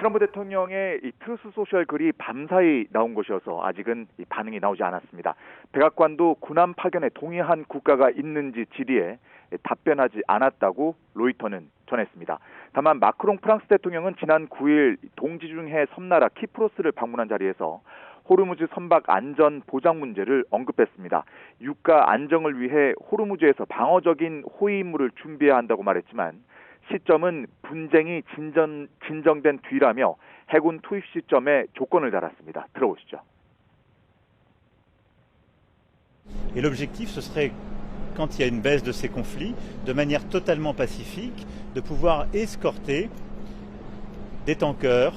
트럼프 대통령의 이 트루스 소셜 글이 밤사이 나온 것이어서 아직은 반응이 나오지 않았습니다. 백악관도 군함 파견에 동의한 국가가 있는지 질의에 답변하지 않았다고 로이터는 전했습니다. 다만 마크롱 프랑스 대통령은 지난 9일 동지중해 섬나라 키프로스를 방문한 자리에서 호르무즈 선박 안전 보장 문제를 언급했습니다. 유가 안정을 위해 호르무즈에서 방어적인 호위 임무를 준비해야 한다고 말했지만 시점은 분쟁이 진정된 뒤라며 해군 투입 시점에 조건을 달았습니다. 들어보시죠. Et l'objectif, ce serait, quand il y a une baisse de ces conflits, de manière totalement pacifique, de pouvoir escorter des tankers,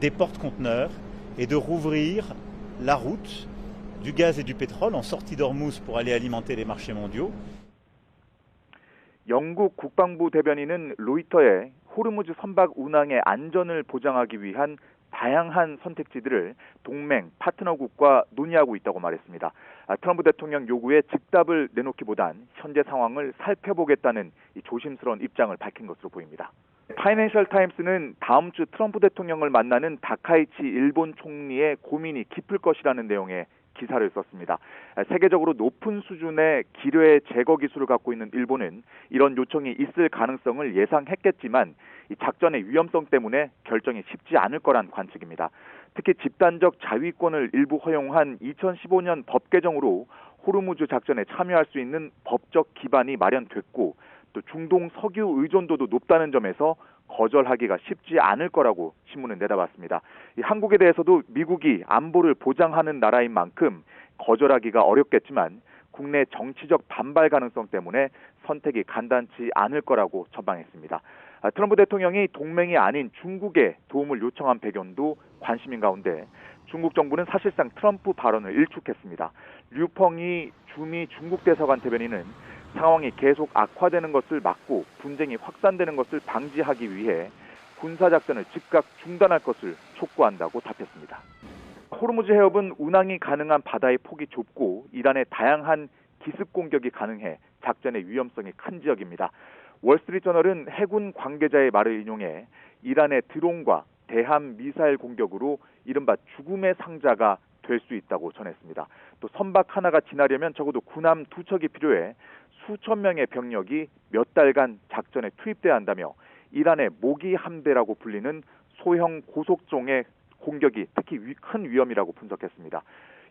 des porte-conteneurs et de rouvrir la route du gaz et du pétrole en sortie d'Ormuz pour aller alimenter les marchés mondiaux. 영국 국방부 대변인은 로이터에 호르무즈 선박 운항의 안전을 보장하기 위한 다양한 선택지들을 동맹, 파트너국과 논의하고 있다고 말했습니다. 트럼프 대통령 요구에 즉답을 내놓기보단 현재 상황을 살펴보겠다는 조심스러운 입장을 밝힌 것으로 보입니다. 파이낸셜 타임스는 다음 주 트럼프 대통령을 만나는 다카이치 일본 총리의 고민이 깊을 것이라는 내용의 기사를 썼습니다. 세계적으로 높은 수준의 기뢰 제거 기술을 갖고 있는 일본은 이런 요청이 있을 가능성을 예상했겠지만 이 작전의 위험성 때문에 결정이 쉽지 않을 거란 관측입니다. 특히 집단적 자위권을 일부 허용한 2015년 법 개정으로 호르무즈 작전에 참여할 수 있는 법적 기반이 마련됐고 또 중동 석유 의존도도 높다는 점에서 거절하기가 쉽지 않을 거라고 신문은 내다봤습니다. 한국에 대해서도 미국이 안보를 보장하는 나라인 만큼 거절하기가 어렵겠지만 국내 정치적 반발 가능성 때문에 선택이 간단치 않을 거라고 전망했습니다. 트럼프 대통령이 동맹이 아닌 중국에 도움을 요청한 배경도 관심인 가운데 중국 정부는 사실상 트럼프 발언을 일축했습니다. 류펑이 주미 중국 대사관 대변인은 상황이 계속 악화되는 것을 막고 분쟁이 확산되는 것을 방지하기 위해 군사작전을 즉각 중단할 것을 촉구한다고 답했습니다. 호르무즈 해협은 운항이 가능한 바다의 폭이 좁고 이란의 다양한 기습 공격이 가능해 작전의 위험성이 큰 지역입니다. 월스트리트저널은 해군 관계자의 말을 인용해 이란의 드론과 대함 미사일 공격으로 이른바 죽음의 상자가 될 수 있다고 전했습니다. 또 선박 하나가 지나려면 적어도 군함 2척이 필요해 수천 명의 병력이 몇 달간 작전에 투입돼야 한다며 이란의 모기 함대라고 불리는 소형 고속종의 공격이 특히 큰 위험이라고 분석했습니다.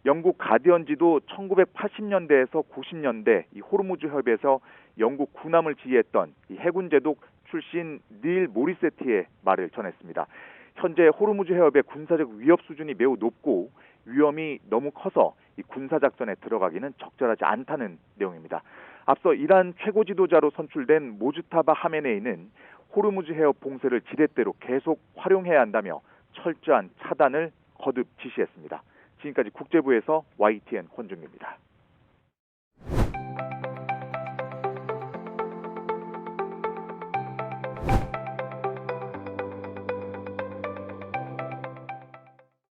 영국 가디언지도 1980년대에서 90년대 이 호르무즈 해협에서 영국 군함을 지휘했던 이 해군 제독 출신 닐 모리세티의 말을 전했습니다. 현재 호르무즈 해협의 군사적 위협 수준이 매우 높고 위험이 너무 커서 이 군사작전에 들어가기는 적절하지 않다는 내용입니다. 앞서 이란 최고 지도자로 선출된 모주타바 하메네이는 호르무즈 해협 봉쇄를 지렛대로 계속 활용해야 한다며 철저한 차단을 거듭 지시했습니다. 지금까지 국제부에서 YTN 권준기입니다.